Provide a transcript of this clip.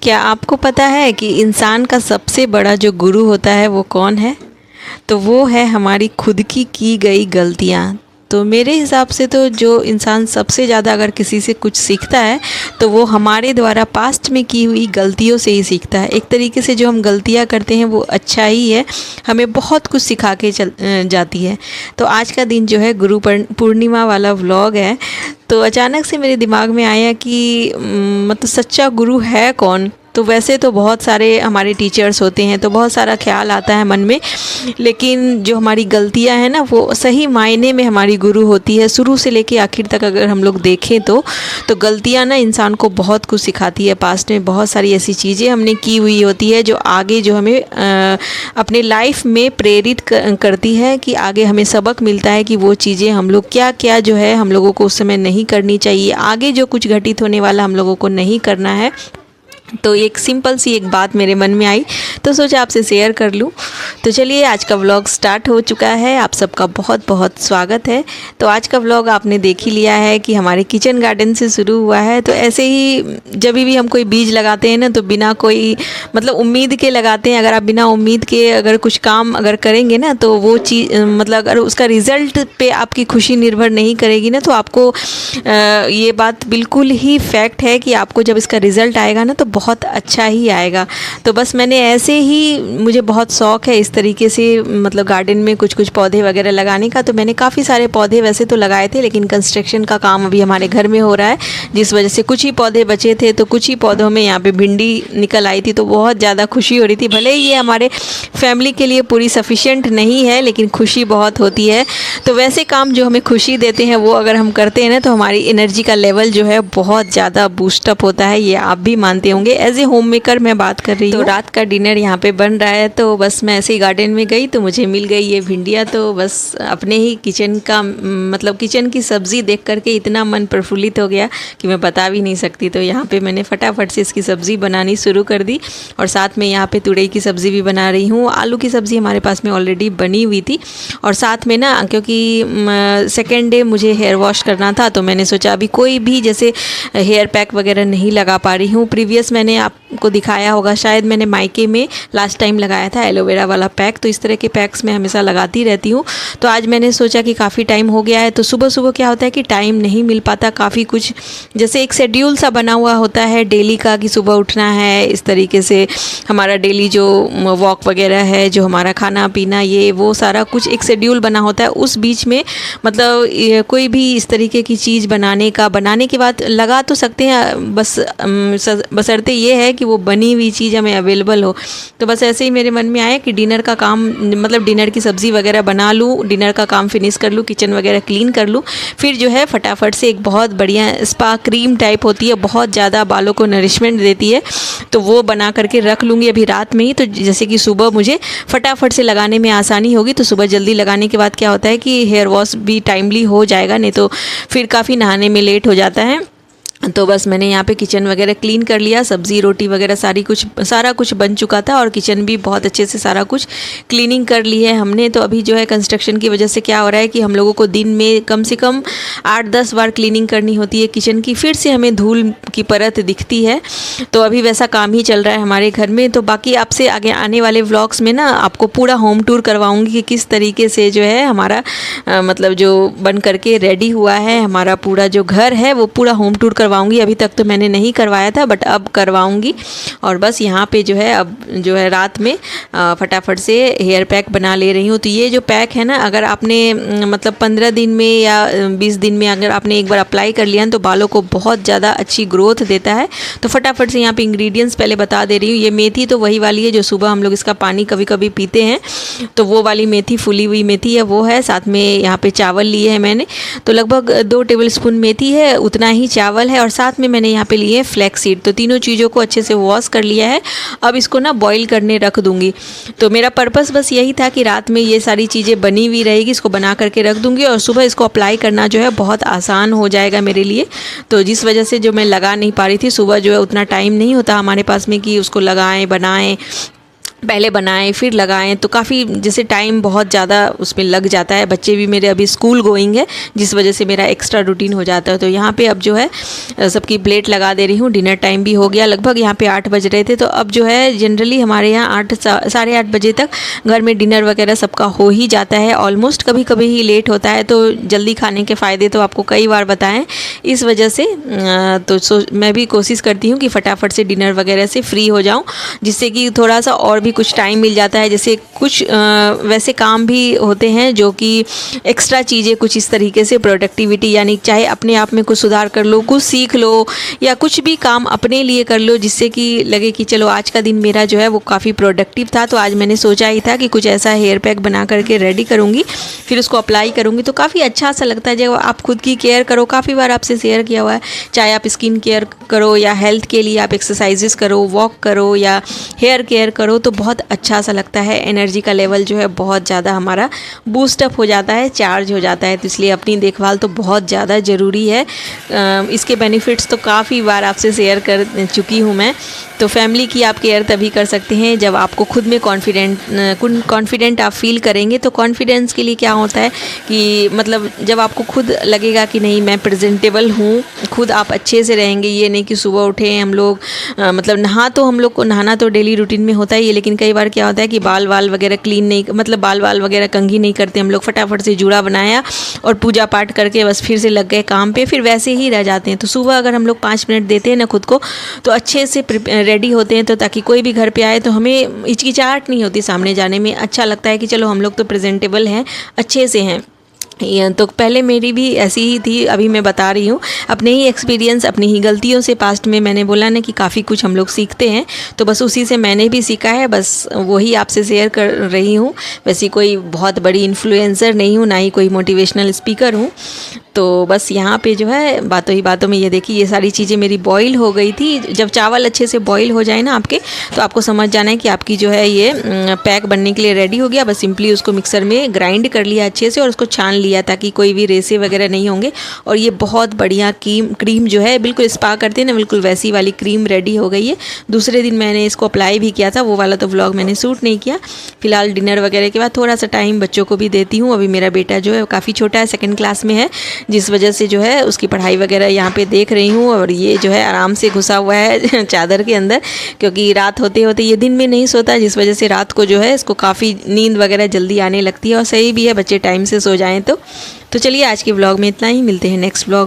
क्या आपको पता है कि इंसान का सबसे बड़ा जो गुरु होता है वो कौन है? तो वो है हमारी खुद की गई गलतियाँ। तो मेरे हिसाब से तो जो इंसान सबसे ज़्यादा अगर किसी से कुछ सीखता है तो वो हमारे द्वारा पास्ट में की हुई गलतियों से ही सीखता है। एक तरीके से जो हम गलतियाँ करते हैं वो अच्छा ही है, हमें बहुत कुछ सिखा के जाती है। तो आज का दिन जो है गुरु पूर्णिमा वाला व्लॉग है। तो अचानक से मेरे दिमाग में आया कि मतलब सच्चा गुरु है कौन? तो वैसे तो बहुत सारे हमारे टीचर्स होते हैं, तो बहुत सारा ख्याल आता है मन में, लेकिन जो हमारी गलतियां हैं ना वो सही मायने में हमारी गुरु होती है। शुरू से लेके आखिर तक अगर हम लोग देखें तो गलतियां ना इंसान को बहुत कुछ सिखाती है। पास्ट में बहुत सारी ऐसी चीज़ें हमने की हुई होती है जो आगे जो हमें अपने लाइफ में प्रेरित करती है, कि आगे हमें सबक मिलता है कि वो चीज़ें हम लोग क्या क्या जो है हम लोगों को उस समय नहीं करनी चाहिए, आगे जो कुछ घटित होने वाला हम लोगों को नहीं करना है। तो एक सिंपल सी एक बात मेरे मन में आई तो सोचा आपसे शेयर कर लूँ। तो चलिए, आज का व्लॉग स्टार्ट हो चुका है। आप सबका बहुत बहुत स्वागत है। तो आज का व्लॉग आपने देख ही लिया है कि हमारे किचन गार्डन से शुरू हुआ है। तो ऐसे ही जब भी हम कोई बीज लगाते हैं ना तो बिना कोई मतलब उम्मीद के लगाते हैं। अगर आप बिना उम्मीद के अगर कुछ काम अगर करेंगे ना तो वो चीज़ मतलब अगर उसका रिज़ल्ट पे आपकी खुशी निर्भर नहीं करेगी ना, तो आपको ये बात बिल्कुल ही फैक्ट है कि आपको जब इसका रिज़ल्ट आएगा ना तो बहुत अच्छा ही आएगा। तो बस मैंने ऐसे ही, मुझे बहुत शौक़ है इस तरीके से मतलब गार्डन में कुछ कुछ पौधे वगैरह लगाने का। तो मैंने काफ़ी सारे पौधे वैसे तो लगाए थे, लेकिन कंस्ट्रक्शन का काम अभी हमारे घर में हो रहा है, जिस वजह से कुछ ही पौधे बचे थे। तो कुछ ही पौधों में यहाँ पे भिंडी निकल आई थी, तो बहुत ज़्यादा खुशी हो रही थी। भले ही ये हमारे फैमिली के लिए पूरी सफिशिएंट नहीं है, लेकिन खुशी बहुत होती है। तो वैसे काम जो हमें खुशी देते हैं वो अगर हम करते हैं ना तो हमारी एनर्जी का लेवल जो है बहुत ज़्यादा बूस्टअप होता है। ये आप भी मानते होंगे। एज ए होम मेकर मैं बात कर रही हूँ। तो रात का डिनर यहाँ पे बन रहा है। तो बस मैं ऐसे ही गार्डन में गई तो मुझे मिल गई ये भिंडियाँ। तो बस अपने ही किचन का मतलब किचन की सब्ज़ी देख करके इतना मन प्रफुल्लित हो गया कि मैं बता भी नहीं सकती। तो यहाँ पे मैंने फटाफट से इसकी सब्ज़ी बनानी शुरू कर दी, और साथ में यहाँ पे तुरई की सब्ज़ी भी बना रही हूँ। आलू की सब्ज़ी हमारे पास में ऑलरेडी बनी हुई थी, और साथ में ना क्योंकि सेकेंड डे मुझे हेयर वॉश करना था तो मैंने सोचा अभी कोई भी जैसे हेयर पैक वगैरह नहीं लगा पा रही हूँ। प्रीवियस मैंने आपको दिखाया होगा शायद, मैंने मायके में लास्ट टाइम लगाया था एलोवेरा वाला पैक। तो इस तरह के पैक्स मैं हमेशा लगाती रहती हूँ। तो आज मैंने सोचा कि काफ़ी टाइम हो गया है, तो सुबह सुबह क्या होता है कि टाइम नहीं मिल पाता। काफ़ी कुछ जैसे एक शेड्यूल सा बना हुआ होता है डेली का, कि सुबह उठना है, इस तरीके से हमारा डेली जो वॉक वगैरह है, जो हमारा खाना पीना, ये वो सारा कुछ एक शेड्यूल बना होता है। उस बीच में मतलब कोई भी इस तरीके की चीज़ बनाने के बाद लगा तो सकते हैं, बशर्ते ये है कि वो बनी हुई चीज़ हमें अवेलेबल हो। तो बस ऐसे ही मेरे मन में आया कि डिनर का काम मतलब डिनर की सब्ज़ी वगैरह बना लूँ, डिनर का काम फिनिश कर लूँ, किचन वगैरह क्लीन कर लूँ, फिर जो है फटाफट से एक बहुत बढ़िया स्पा क्रीम टाइप होती है, बहुत ज़्यादा बालों को नरिशमेंट देती है, तो वो बना करके रख लूँगी अभी रात में ही। तो जैसे कि सुबह मुझे फटाफट से लगाने में आसानी होगी। तो सुबह जल्दी लगाने के बाद क्या होता है कि हेयर वॉश भी टाइमली हो जाएगा, नहीं तो फिर काफ़ी नहाने में लेट हो जाता है। तो बस मैंने यहाँ पे किचन वगैरह क्लीन कर लिया, सब्ज़ी रोटी वगैरह सारा कुछ बन चुका था, और किचन भी बहुत अच्छे से सारा कुछ क्लीनिंग कर ली है हमने। तो अभी जो है कंस्ट्रक्शन की वजह से क्या हो रहा है कि हम लोगों को दिन में कम से कम 8-10 बार क्लीनिंग करनी होती है किचन की, फिर से हमें धूल की परत दिखती है। तो अभी वैसा काम ही चल रहा है हमारे घर में। तो बाकी आपसे आगे आने वाले व्लॉग्स में ना आपको पूरा होम टूर करवाऊँगी कि किस तरीके से जो है हमारा मतलब जो बन करके रेडी हुआ है हमारा पूरा जो घर है, वो पूरा होम टूर करवाऊँगी। अभी तक तो मैंने नहीं करवाया था, बट अब करवाऊँगी। और बस यहाँ पे जो है अब जो है रात में फटाफट से हेयर पैक बना ले रही हूँ। तो ये जो पैक है ना, अगर आपने मतलब 15 दिन में या 20 दिन में अगर आपने एक बार अप्लाई कर लिया तो बालों को बहुत ज़्यादा अच्छी ग्रोथ देता है। तो फटाफट से यहाँ पे इंग्रेडिएंट्स पहले बता दे रही हूँ। ये मेथी तो वही वाली है जो सुबह हम लोग इसका पानी कभी कभी पीते हैं, तो वो वाली मेथी, फुली हुई मेथी है वो है। साथ में यहाँ पे चावल लिए हैं मैंने, तो लगभग 2 टेबलस्पून मेथी है, उतना ही चावल है, और साथ में मैंने यहाँ पे लिए फ्लैक्स सीड। तो तीनों चीज़ों को अच्छे से वॉश कर लिया है। अब इसको ना बॉईल करने रख दूँगी। तो मेरा पर्पस बस यही था कि रात में ये सारी चीज़ें बनी हुई रहेगी, इसको बना करके रख दूँगी, और सुबह इसको अप्लाई करना जो है बहुत आसान हो जाएगा मेरे लिए। तो जिस वजह से जो मैं लगा नहीं पा रही थी, सुबह जो है उतना टाइम नहीं होता हमारे पास में कि उसको लगाएं बनाएं, पहले बनाएं फिर लगाएं, तो काफ़ी जैसे टाइम बहुत ज़्यादा उसमें लग जाता है। बच्चे भी मेरे अभी स्कूल गोइंग है, जिस वजह से मेरा एक्स्ट्रा रूटीन हो जाता है। तो यहाँ पे अब जो है सबकी प्लेट लगा दे रही हूँ। डिनर टाइम भी हो गया, लगभग यहाँ पे 8 बज रहे थे। तो अब जो है जनरली हमारे यहाँ 8 साढ़े 8 बजे तक घर में डिनर वगैरह सबका हो ही जाता है ऑलमोस्ट। कभी कभी ही लेट होता है, तो जल्दी खाने के फ़ायदे तो आपको कई बार बताएं। इस वजह से मैं भी कोशिश करती हूँ कि फटाफट से डिनर वगैरह से फ्री हो जाऊँ, जिससे कि थोड़ा सा और भी कुछ टाइम मिल जाता है। जैसे कुछ वैसे काम भी होते हैं जो कि एक्स्ट्रा चीज़ें, कुछ इस तरीके से प्रोडक्टिविटी, यानी चाहे अपने आप में कुछ सुधार कर लो, कुछ सीख लो, या कुछ भी काम अपने लिए कर लो जिससे कि लगे कि चलो आज का दिन मेरा जो है वो काफ़ी प्रोडक्टिव था। तो आज मैंने सोचा ही था कि कुछ ऐसा हेयर पैक बना करके रेडी करूँगी, फिर उसको अप्लाई करूँगी, तो काफ़ी अच्छा सा लगता है जब आप खुद की केयर करो। काफ़ी बार आपसे शेयर किया हुआ है, चाहे आप स्किन केयर करो या हेल्थ के लिए आप एक्सरसाइजेस करो, वॉक करो या हेयर केयर करो, तो बहुत अच्छा सा लगता है। एनर्जी का लेवल जो है बहुत ज़्यादा हमारा बूस्टअप हो जाता है, चार्ज हो जाता है। तो इसलिए अपनी देखभाल तो बहुत ज़्यादा ज़रूरी है। इसके बेनिफिट्स तो काफ़ी बार आपसे शेयर कर चुकी हूँ मैं। तो फैमिली की आप केयर तभी कर सकते हैं जब आपको खुद में कॉन्फिडेंट आप फील करेंगे। तो कॉन्फिडेंस के लिए क्या होता है कि मतलब जब आपको खुद लगेगा कि नहीं मैं प्रेजेंटेबल हूँ, खुद आप अच्छे से रहेंगे। ये नहीं कि सुबह उठे हम लोग मतलब हम लोग को नहाना तो डेली रूटीन में होता ही है, लेकिन कई बार क्या होता है कि बाल वगैरह क्लीन नहीं, मतलब बाल वगैरह कंघी नहीं करते हम लोग। फटाफट से जूड़ा बनाया और पूजा पाठ करके बस फिर से लग गए काम पे, फिर वैसे ही रह जाते हैं। तो सुबह अगर हम लोग 5 मिनट देते हैं ना खुद को, तो अच्छे से रेडी होते हैं, तो ताकि कोई भी घर पे आए तो हमें हिचकिचाहट नहीं होती सामने जाने में। अच्छा लगता है कि चलो हम लोग तो प्रेजेंटेबल हैं, अच्छे से हैं। तो पहले मेरी भी ऐसी ही थी, अभी मैं बता रही हूँ अपने ही एक्सपीरियंस, अपनी ही गलतियों से। पास्ट में मैंने बोला ना कि काफ़ी कुछ हम लोग सीखते हैं, तो बस उसी से मैंने भी सीखा है, बस वही आपसे शेयर कर रही हूँ। वैसे कोई बहुत बड़ी इन्फ्लुएंसर नहीं हूँ, ना ही कोई मोटिवेशनल स्पीकर हूँ। तो बस यहाँ पे जो है बातों ही बातों में ये देखिए ये सारी चीज़ें मेरी बॉईल हो गई थी। जब चावल अच्छे से बॉईल हो जाए ना आपके, तो आपको समझ जाना है कि आपकी जो है ये पैक बनने के लिए रेडी हो गया। बस सिंपली उसको मिक्सर में ग्राइंड कर लिया अच्छे से और उसको छान लिया ताकि कोई भी रेसे वगैरह नहीं होंगे। और ये बहुत बढ़िया क्रीम जो है बिल्कुल स्पा करते हैं ना, बिल्कुल वैसी वाली क्रीम रेडी हो गई है। दूसरे दिन मैंने इसको अप्लाई भी किया था, वो वाला तो व्लॉग मैंने शूट नहीं किया। फिलहाल डिनर वगैरह के बाद थोड़ा सा टाइम बच्चों को भी देती हूँ। अभी मेरा बेटा जो है काफ़ी छोटा है, 2nd क्लास में है, जिस वजह से जो है उसकी पढ़ाई वगैरह यहाँ पे देख रही हूँ। और ये जो है आराम से घुसा हुआ है चादर के अंदर, क्योंकि रात होते होते ये दिन में नहीं सोता, जिस वजह से रात को जो है इसको काफ़ी नींद वगैरह जल्दी आने लगती है। और सही भी है, बच्चे टाइम से सो जाएं तो चलिए आज के व्लॉग में इतना ही, मिलते हैं नेक्स्ट व्लॉग।